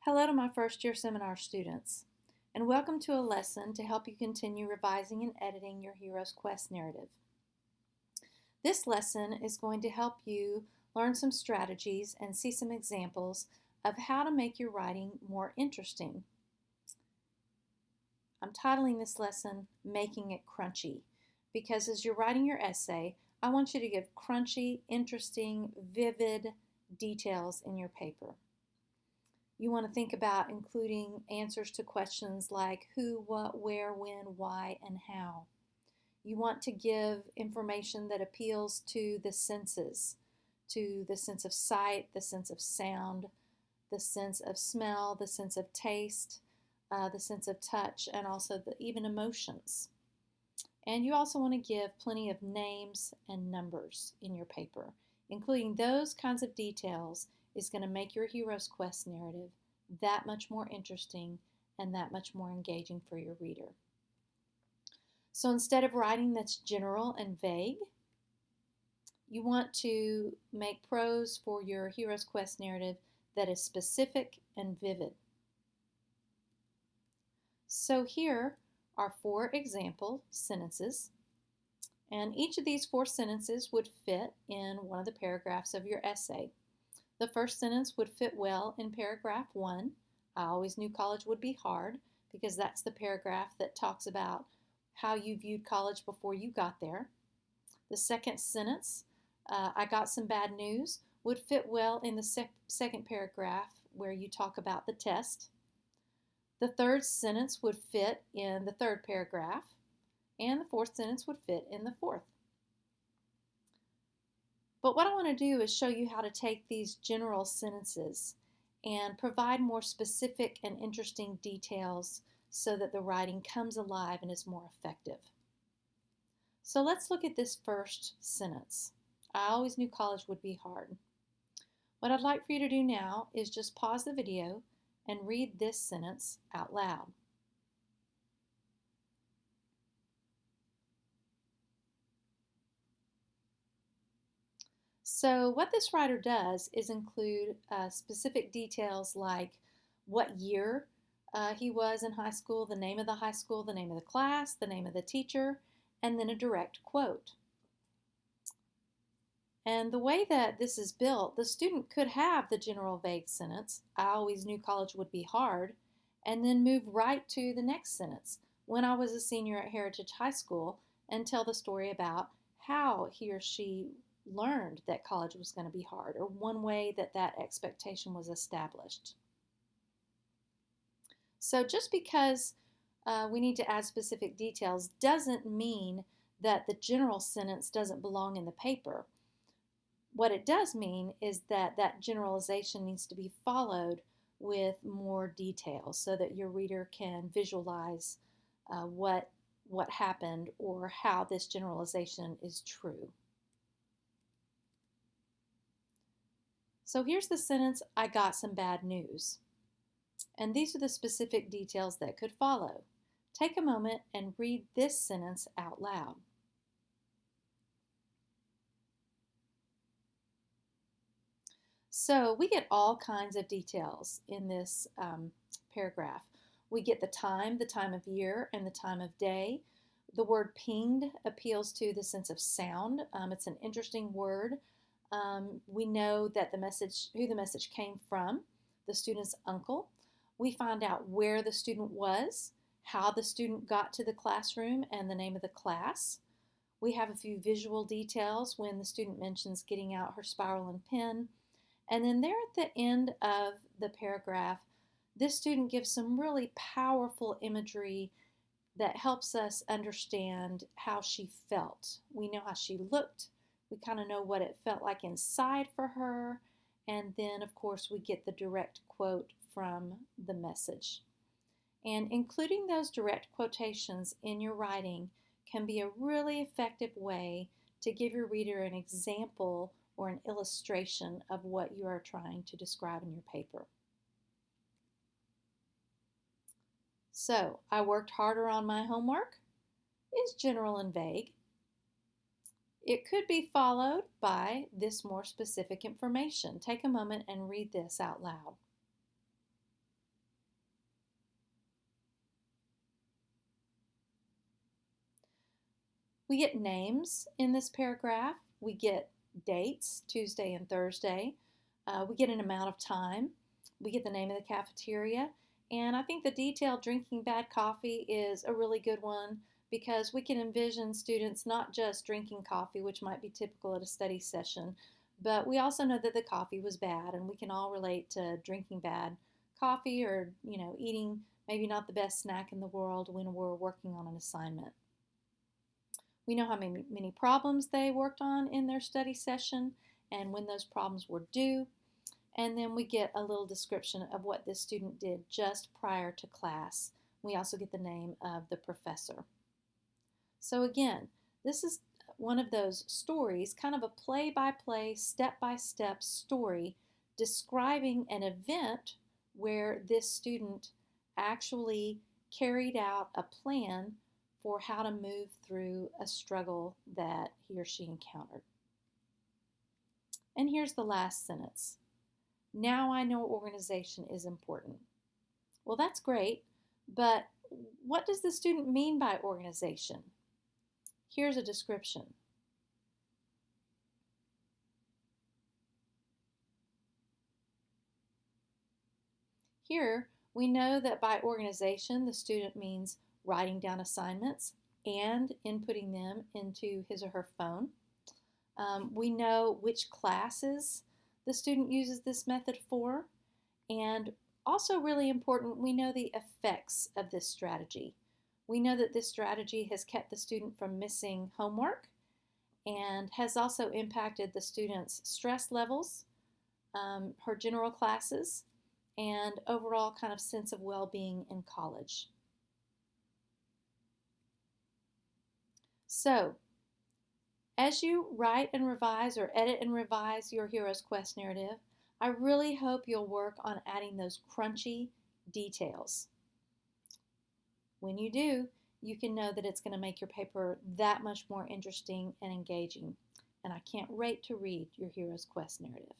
Hello to my first year seminar students, and welcome to a lesson to help you continue revising and editing your Hero's Quest narrative. This lesson is going to help you learn some strategies and see some examples of how to make your writing more interesting. I'm titling this lesson Making It Crunchy because as you're writing your essay, I want you to give crunchy, interesting, vivid details in your paper. You want to think about including answers to questions like who, what, where, when, why, and how. You want to give information that appeals to the senses, to the sense of sight, the sense of sound, the sense of smell, the sense of taste, the sense of touch, and also even emotions. And you also want to give plenty of names and numbers in your paper. Including those kinds of details is going to make your Hero's Quest narrative that much more interesting and that much more engaging for your reader. So instead of writing that's general and vague, you want to make prose for your Hero's Quest narrative that is specific and vivid. So here are 4 example sentences, and each of these 4 sentences would fit in one of the paragraphs of your essay. The first sentence would fit well in paragraph 1. I always knew college would be hard because that's the paragraph that talks about how you viewed college before you got there. The second sentence, I got some bad news, would fit well in the second paragraph where you talk about the test. The third sentence would fit in the third paragraph, and the fourth sentence would fit in the fourth. But what I want to do is show you how to take these general sentences and provide more specific and interesting details so that the writing comes alive and is more effective. So let's look at this first sentence. I always knew college would be hard. What I'd like for you to do now is just pause the video and read this sentence out loud. So what this writer does is include specific details like what year he was in high school, the name of the high school, the name of the class, the name of the teacher, and then a direct quote. And the way that this is built, the student could have the general vague sentence, I always knew college would be hard, and then move right to the next sentence, when I was a senior at Heritage High School, and tell the story about how he or she learned that college was going to be hard, or one way that that expectation was established. So just because we need to add specific details doesn't mean that the general sentence doesn't belong in the paper. What it does mean is that that generalization needs to be followed with more details so that your reader can visualize what happened or how this generalization is true. So here's the sentence, I got some bad news. And these are the specific details that could follow. Take a moment and read this sentence out loud. So we get all kinds of details in this paragraph. We get the time of year, and the time of day. The word pinged appeals to the sense of sound. It's an interesting word. We know that who the message came from, the student's uncle. We find out where the student was, how the student got to the classroom, and the name of the class. We have a few visual details when the student mentions getting out her spiral and pen. And then there at the end of the paragraph, this student gives some really powerful imagery that helps us understand how she felt. We know how she looked. We kind of know what it felt like inside for her. And then, of course, we get the direct quote from the message. And including those direct quotations in your writing can be a really effective way to give your reader an example or an illustration of what you are trying to describe in your paper. So, I worked harder on my homework is general and vague. It could be followed by this more specific information. Take a moment and read this out loud. We get names in this paragraph. We get dates, Tuesday and Thursday. We get an amount of time. We get the name of the cafeteria. And I think the detailed drinking bad coffee is a really good one because we can envision students not just drinking coffee, which might be typical at a study session, but we also know that the coffee was bad, and we can all relate to drinking bad coffee or, eating maybe not the best snack in the world when we're working on an assignment. We know how many problems they worked on in their study session and when those problems were due. And then we get a little description of what this student did just prior to class. We also get the name of the professor. So again, this is one of those stories, kind of a play-by-play, step-by-step story describing an event where this student actually carried out a plan for how to move through a struggle that he or she encountered. And here's the last sentence. Now I know organization is important. Well, that's great, but what does the student mean by organization? Here's a description. Here, we know that by organization, the student means writing down assignments and inputting them into his or her phone. We know which classes the student uses this method for, and also really important, we know the effects of this strategy. We know that this strategy has kept the student from missing homework and has also impacted the student's stress levels, her general classes, and overall kind of sense of well-being in college. So, as you write and revise or edit and revise your Heroes Quest narrative, I really hope you'll work on adding those crunchy details. When you do, you can know that it's going to make your paper that much more interesting and engaging. And I can't wait to read your Heroes Quest narrative.